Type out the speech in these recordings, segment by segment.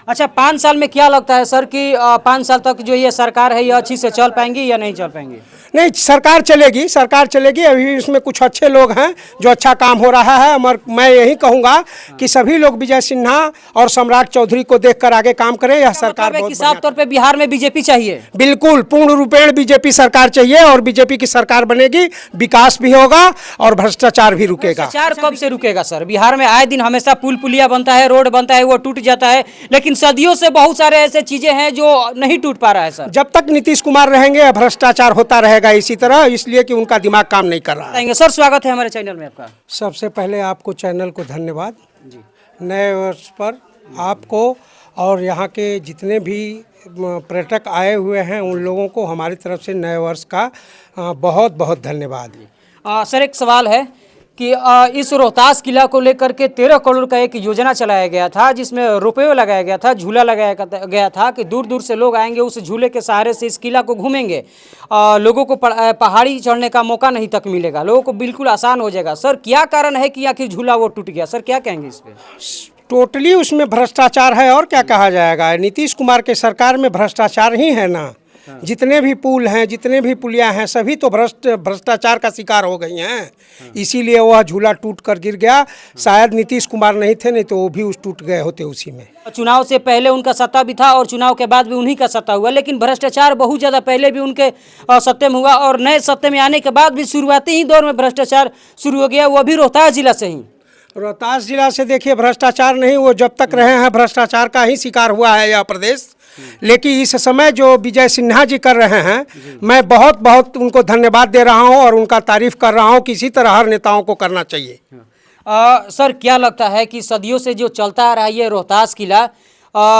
अच्छा, 5 साल में क्या लगता है सर कि 5 साल तक जो ये सरकार है ये अच्छी से चल पाएंगी या नहीं चल पाएंगी? नहीं, सरकार चलेगी। अभी इसमें कुछ अच्छे लोग हैं जो अच्छा काम हो रहा है, मगर मैं यही कहूँगा कि सभी लोग विजय सिन्हा और सम्राट चौधरी को देखकर आगे काम करें। यह सरकार बहुत साफ तौर पे बिहार में बीजेपी चाहिए। बिल्कुल पूर्ण रूपेण बीजेपी सरकार चाहिए और बीजेपी की सरकार बनेगी, विकास भी होगा और भ्रष्टाचार भी रुकेगा। भ्रष्टाचार कब से रुकेगा सर? बिहार में आए दिन हमेशा पुल पुलिया बनता है, रोड बनता है, वो टूट जाता है, लेकिन सदियों से बहुत सारे ऐसे चीजें हैं जो नहीं टूट पा रहा है सर। जब तक नीतीश कुमार रहेंगे भ्रष्टाचार होता रहेगा इसी तरह, इसलिए कि उनका दिमाग काम नहीं कर रहा है। सर, स्वागत है हमारे चैनल में आपका। सबसे पहले आपको चैनल को धन्यवाद जी। नए वर्ष पर आपको और यहाँ के जितने भी पर्यटक आए हुए हैं उन लोगों को हमारी तरफ से नए वर्ष का बहुत बहुत धन्यवाद। सर, एक सवाल है कि इस रोहतास किला को लेकर के 13 करोड़ का एक योजना चलाया गया था, जिसमें रुपये लगाया गया था, झूला लगाया गया था कि दूर दूर से लोग आएंगे, उस झूले के सहारे से इस किला को घूमेंगे, लोगों को पहाड़ी चढ़ने का मौका नहीं तक मिलेगा, लोगों को बिल्कुल आसान हो जाएगा। सर, क्या कारण है कि आखिर झूला वो टूट गया? सर, क्या कहेंगे इस पर? टोटली उसमें भ्रष्टाचार है और क्या कहा जाएगा। नीतीश कुमार के सरकार में भ्रष्टाचार ही है ना। जितने भी पुल हैं, जितने भी पुलिया हैं, सभी तो भ्रष्टाचार का शिकार हो गई हैं। इसीलिए वह झूला टूट कर गिर गया। शायद नीतीश कुमार नहीं थे, नहीं तो वो भी उस टूट गए होते उसी में। चुनाव से पहले उनका सत्ता भी था और चुनाव के बाद भी उन्हीं का सत्ता हुआ, लेकिन भ्रष्टाचार बहुत ज़्यादा पहले भी उनके सत्ते में हुआ और नए सत्ते में आने के बाद भी शुरुआती ही दौर में भ्रष्टाचार शुरू हो गया, वो भी रोहतास जिला से ही। रोहतास जिला से देखिए भ्रष्टाचार नहीं, वो जब तक रहे हैं भ्रष्टाचार का ही शिकार हुआ है यह प्रदेश। लेकिन इस समय जो विजय सिन्हा जी कर रहे हैं, मैं बहुत बहुत उनको धन्यवाद दे रहा हूं और उनका तारीफ कर रहा हूं कि इसी तरह हर नेताओं को करना चाहिए। सर, क्या लगता है कि सदियों से जो चलता आ रहा है ये रोहतास किला,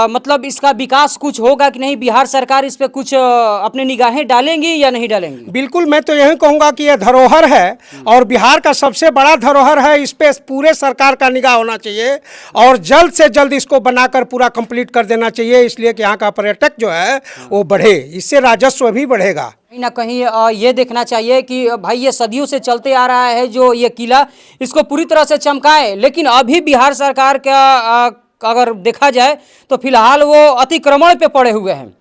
मतलब इसका विकास कुछ होगा कि नहीं? बिहार सरकार इस पे कुछ अपनी निगाहें डालेंगी या नहीं डालेंगी? बिल्कुल, मैं तो यही कहूँगा कि यह धरोहर है और बिहार का सबसे बड़ा धरोहर है। इस पे पूरे सरकार का निगाह होना चाहिए और जल्द से जल्द इसको बनाकर पूरा कंप्लीट कर देना चाहिए, इसलिए कि यहाँ का पर्यटक जो है वो बढ़े, इससे राजस्व भी बढ़ेगा। कहीं ना कहीं ये देखना चाहिए कि भाई ये सदियों से चलते आ रहा है जो ये किला, इसको पूरी तरह से चमकाए, लेकिन अभी बिहार सरकार का अगर देखा जाए तो फिलहाल वो अतिक्रमण पे पड़े हुए हैं।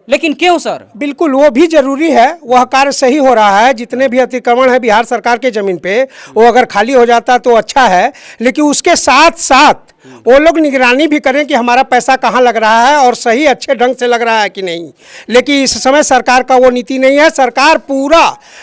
लेकिन क्यों सर? बिल्कुल, वो भी जरूरी है, वह कार्य सही हो रहा है। जितने भी अतिक्रमण है बिहार सरकार के जमीन पे, वो अगर खाली हो जाता तो अच्छा है, लेकिन उसके साथ साथ वो लोग निगरानी भी करें कि हमारा पैसा कहाँ लग रहा है और सही अच्छे ढंग से लग रहा है कि नहीं। लेकिन इस समय सरकार का वो नीति नहीं है। सरकार पूरा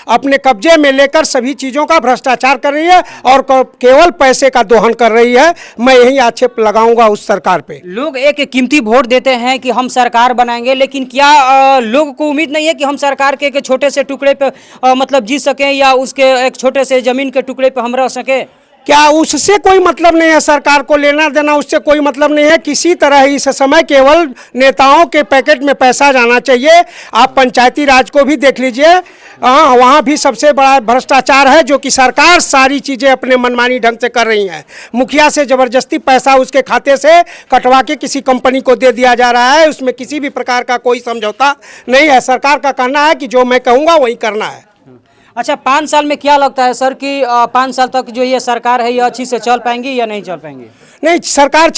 अपने कब्जे में लेकर सभी चीज़ों का भ्रष्टाचार कर रही है और केवल पैसे का दोहन कर रही है। मैं यही आक्षेप लगाऊंगा उस सरकार पे। लोग एक कीमती वोट देते हैं कि हम सरकार बनाएंगे, लेकिन क्या लोगों को उम्मीद नहीं है कि हम सरकार के एक छोटे से टुकड़े पे मतलब जी सकें या उसके एक छोटे से जमीन के टुकड़े पे हम रह सकें? क्या उससे कोई मतलब नहीं है? सरकार को लेना देना उससे कोई मतलब नहीं है। किसी तरह इस समय केवल नेताओं के पैकेट में पैसा जाना चाहिए। आप पंचायती राज को भी देख लीजिए, वहाँ भी सबसे बड़ा भ्रष्टाचार है, जो कि सरकार सारी चीज़ें अपने मनमानी ढंग से कर रही है। मुखिया से ज़बरदस्ती पैसा उसके खाते से कटवा के किसी कंपनी को दे दिया जा रहा है, उसमें किसी भी प्रकार का कोई समझौता नहीं है। सरकार का कहना है कि जो मैं कहूँगा वही करना है। अच्छा, 5 साल में क्या लगता है सर कि 5 साल तक जो ये सरकार है ये अच्छी से चल पाएंगी या नहीं चल पाएंगी? नहीं, सरकार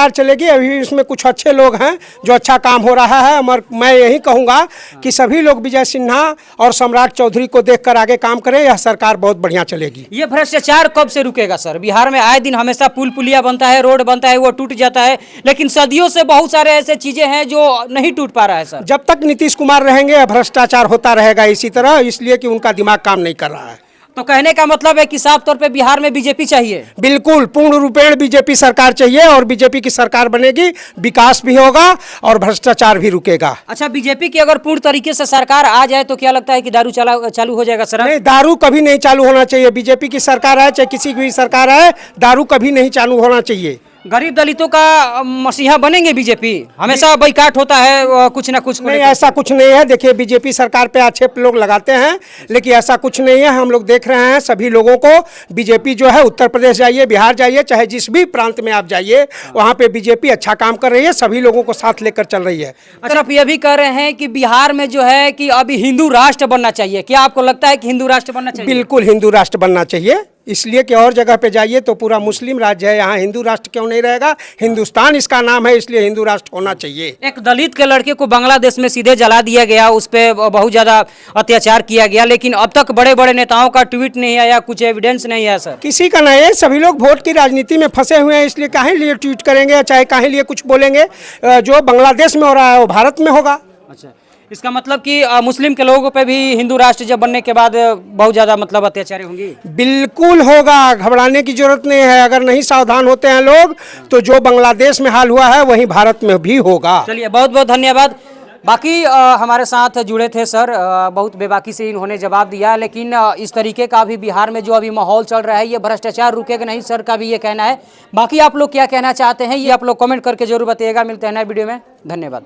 चलेगी। अभी इसमें कुछ अच्छे लोग हैं जो अच्छा काम हो रहा है, मगर मैं यही कहूँगा कि सभी लोग विजय सिन्हा और सम्राट चौधरी को देखकर आगे काम करें। यह सरकार बहुत बढ़िया चलेगी। ये भ्रष्टाचार कब से रुकेगा सर? बिहार में आए दिन हमेशा पुल पुलिया बनता है, रोड बनता है, वो टूट जाता है, लेकिन सदियों से बहुत सारे ऐसे चीजें हैं जो नहीं टूट पा रहा है सर। जब तक नीतीश कुमार रहेंगे भ्रष्टाचार होता रहेगा इसी तरह, इसलिए कि उनका दिमाग काम नहीं कर रहा है। तो कहने का मतलब है कि साफ तौर पे बिहार में बीजेपी चाहिए। बिल्कुल पूर्ण रूपेण बीजेपी सरकार चाहिए और बीजेपी की सरकार बनेगी, विकास भी होगा और भ्रष्टाचार भी रुकेगा। अच्छा, बीजेपी की अगर पूर्ण तरीके से सरकार आ जाए तो क्या लगता है कि दारू चालू हो जाएगा सर? नहीं, दारू कभी नहीं चालू होना चाहिए। बीजेपी की सरकार है चाहे किसी की भी सरकार है, दारू कभी नहीं चालू होना चाहिए। गरीब दलितों का मसीहा बनेंगे बीजेपी? हमेशा बाइकाट होता है कुछ ना कुछ। नहीं, ऐसा कुछ नहीं है। देखिए, बीजेपी सरकार पे आक्षेप लोग लगाते हैं, लेकिन ऐसा कुछ नहीं है। हम लोग देख रहे हैं सभी लोगों को। बीजेपी जो है, उत्तर प्रदेश जाइए, बिहार जाइए, चाहे जिस भी प्रांत में आप जाइए, वहाँ पे बीजेपी अच्छा काम कर रही है, सभी लोगों को साथ लेकर चल रही है। अच्छा, आप ये भी कह रहे हैं कि बिहार में जो है कि अभी हिंदू राष्ट्र बनना चाहिए, क्या आपको लगता है कि हिंदू राष्ट्र बनना चाहिए? बिल्कुल हिंदू राष्ट्र बनना चाहिए। इसलिए कि और जगह पे जाइए तो पूरा मुस्लिम राज्य है, यहाँ हिंदू राष्ट्र क्यों नहीं रहेगा? हिंदुस्तान इसका नाम है, इसलिए हिंदू राष्ट्र होना चाहिए। एक दलित के लड़के को बांग्लादेश में सीधे जला दिया गया, उस पर बहुत ज़्यादा अत्याचार किया गया, लेकिन अब तक बड़े बड़े नेताओं का ट्वीट नहीं आया, कुछ एविडेंस नहीं है सर। किसी का नहीं है, सभी लोग वोट की राजनीति में फंसे हुए हैं, इसलिए काहे लिए ट्वीट करेंगे, चाहे काहे लिए कुछ बोलेंगे। जो बांग्लादेश में हो रहा है वो भारत में होगा। अच्छा, इसका मतलब कि मुस्लिम के लोगों पे भी हिंदू राष्ट्र जब बनने के बाद बहुत ज़्यादा मतलब अत्याचार होंगी? बिल्कुल होगा, घबराने की जरूरत नहीं है। अगर नहीं सावधान होते हैं लोग तो जो बांग्लादेश में हाल हुआ है वही भारत में भी होगा। चलिए, बहुत बहुत धन्यवाद। बाकी हमारे साथ जुड़े थे सर, बहुत बेबाकी से इन्होंने जवाब दिया, लेकिन इस तरीके का भी बिहार में जो अभी माहौल चल रहा है, ये भ्रष्टाचार रुकेगा नहीं सर का भी ये कहना है। बाकी आप लोग क्या कहना चाहते हैं ये आप लोग कमेंट करके जरूर बताइएगा। मिलते हैं नए वीडियो में, धन्यवाद।